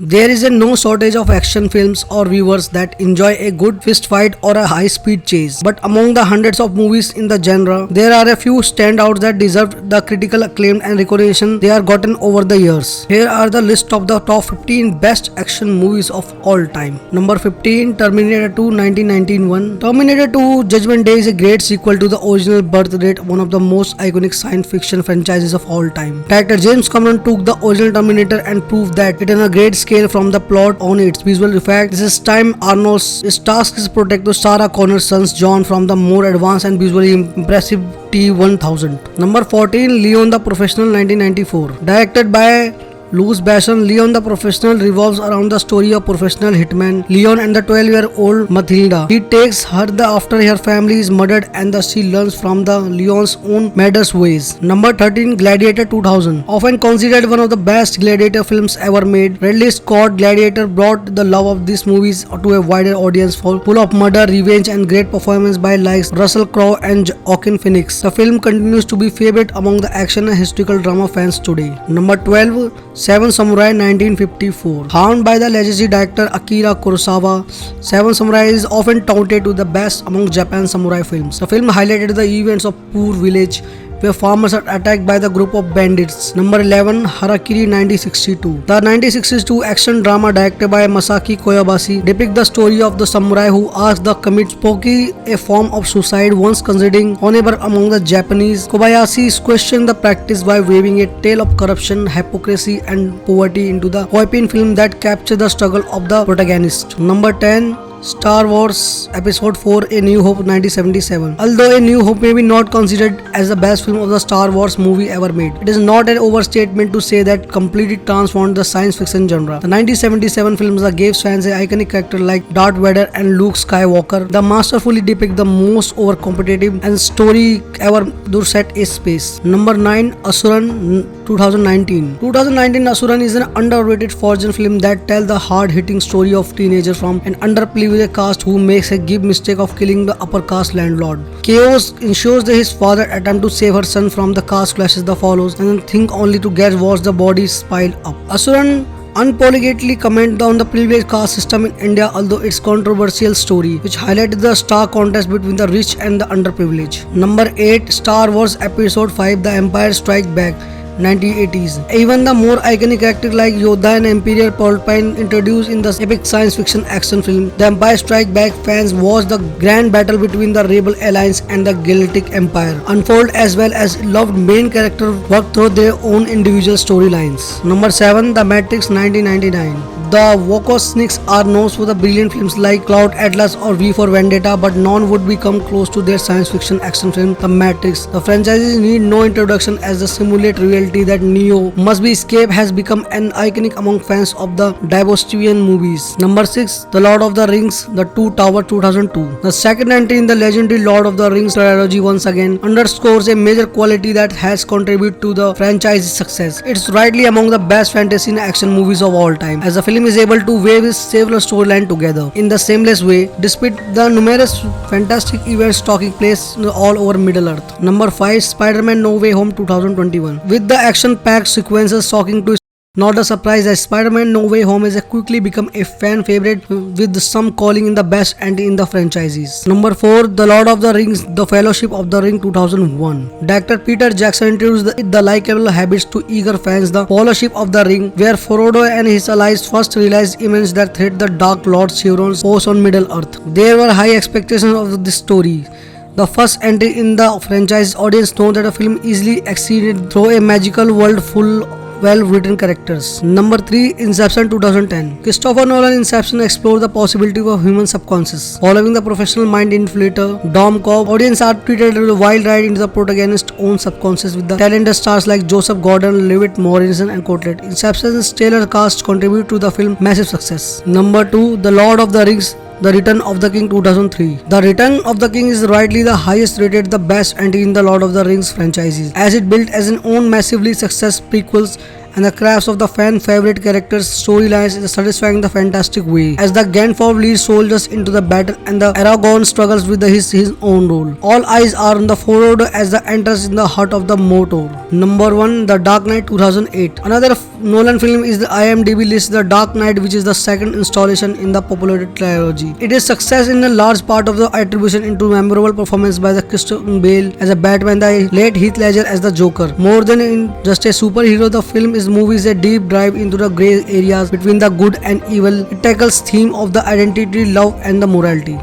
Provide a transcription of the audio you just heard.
There is a no shortage of action films or viewers that enjoy a good fist fight or a high speed chase. But among the hundreds of movies in the genre, there are a few standouts that deserve the critical acclaim and recognition they are gotten over the years. Here are the list of the top 15 best action movies of all time. Number 15, Terminator 2 1991. Terminator 2 Judgment Day is a great sequel to the original birth rate, one of the most iconic science fiction franchises of all time. Director James Cameron took the original Terminator and proved that it in a great scale from the plot on its visual effect. This time Arnold's task is to protect Sarah Connor's sons John from the more advanced and visually impressive T-1000. Number 14, Leon the Professional 1994. Directed by Louis Basson, Leon the Professional revolves around the story of professional hitman Leon and the 12-year-old Mathilda. He takes her after her family is murdered and she learns from the Leon's own murderous ways. Number 13, Gladiator 2000. Often considered one of the best gladiator films ever made, Ridley Scott Gladiator brought the love of these movies to a wider audience, full of murder, revenge and great performance by likes Russell Crowe and Joaquin Phoenix. The film continues to be favorite among the action and historical drama fans today. Number 12, Seven Samurai 1954. Found by the legacy director Akira Kurosawa, Seven Samurai is often touted to the best among Japan's samurai films. The film highlighted the events of poor village where farmers are attacked by the group of bandits. Number 11, Harakiri 1962. The 1962 action drama directed by Masaki Koyabashi depicts the story of the samurai who asks to commit spooky, a form of suicide once considered honorable among the Japanese. Kobayashi questioned the practice by weaving a tale of corruption, hypocrisy and poverty into the poignant film that captured the struggle of the protagonist. Number 10, Star Wars Episode 4 A New Hope 1977. Although A New Hope may be not considered as the best film of the Star Wars movie ever made, it is not an overstatement to say that completely transformed the science fiction genre. The 1977 film gave fans an iconic character like Darth Vader and Luke Skywalker. The masterfully depict the most over-competitive and story ever set in space. Number 9, Asuran 2019. 2019 Asuran is an underrated foreign film that tells the hard-hitting story of teenagers from an underprivileged caste who makes a give mistake of killing the upper caste landlord. Chaos ensures that his father attempt to save her son from the caste clashes that follows and think only to get watch the bodies pile up. Asuran unapologetically comment on the privileged caste system in India, although its controversial story, which highlighted the stark contrast between the rich and the underprivileged. Number 8, Star Wars Episode 5 The Empire Strikes Back 1980s. Even the more iconic characters like Yoda and Imperial Palpatine introduced in the epic science fiction action film The Empire Strikes Back, fans watched the grand battle between the Rebel Alliance and the Galactic Empire unfold, as well as loved main characters work through their own individual storylines. Number 7, The Matrix 1999. The Wachowskis are known for the brilliant films like Cloud Atlas or V for Vendetta, but none would become close to their science fiction action film The Matrix. The franchise need no introduction, as the simulate reality that Neo must be escaped has become an iconic among fans of the dystopian movies. Number 6, The Lord of the Rings The Two Towers 2002. The second entry in the legendary Lord of the Rings trilogy once again underscores a major quality that has contributed to the franchise's success. It's rightly among the best fantasy and action movies of all time, as the film is able to weave several storylines together in the seamless way, despite the numerous fantastic events taking place all over Middle Earth. Number 5, Spider-Man No Way Home 2021. With the action-packed sequences talking to not a surprise that Spider-Man No Way Home has quickly become a fan favorite, with some calling in the best entry in the franchises. Number 4, The Lord of the Rings The Fellowship of the Ring 2001. Director Peter Jackson introduced the likable habits to eager fans The Fellowship of the Ring, where Frodo and his allies first realized events that threat the Dark Lord Sauron's post on Middle Earth. There were high expectations of this story. The first entry in the franchise, audience know that the film easily exceeded through a magical world full well-written characters. Number 3, Inception 2010. Christopher Nolan Inception explored the possibility of human subconscious. Following the professional mind inflator Dom Cobb, audience are treated as a wild ride into the protagonist's own subconscious with the talented stars like Joseph Gordon-Levitt, Morrison and Courtlet. Inception's stellar cast contribute to the film's massive success. Number 2, The Lord of the Rings The Return of the King 2003. The Return of the King is rightly the highest rated, the best entry in the Lord of the Rings franchises, as it built as an own massively successful prequels and the crafts of the fan favorite characters' storylines is satisfying the fantastic way. As the Gandalf leads soldiers into the battle and the Aragorn struggles with his own role. All eyes are on the Frodo as the enters in the heart of the Mordor. Number 1, The Dark Knight 2008. Another Nolan film is the IMDb list The Dark Knight, which is the second installation in the popular trilogy. It is success in a large part of the attribution into memorable performance by the Christian Bale as a Batman, the late Heath Ledger as the Joker. More than in just a superhero, the film is movies a deep dive into the grey areas between the good and evil. It tackles theme of the identity, love and the morality.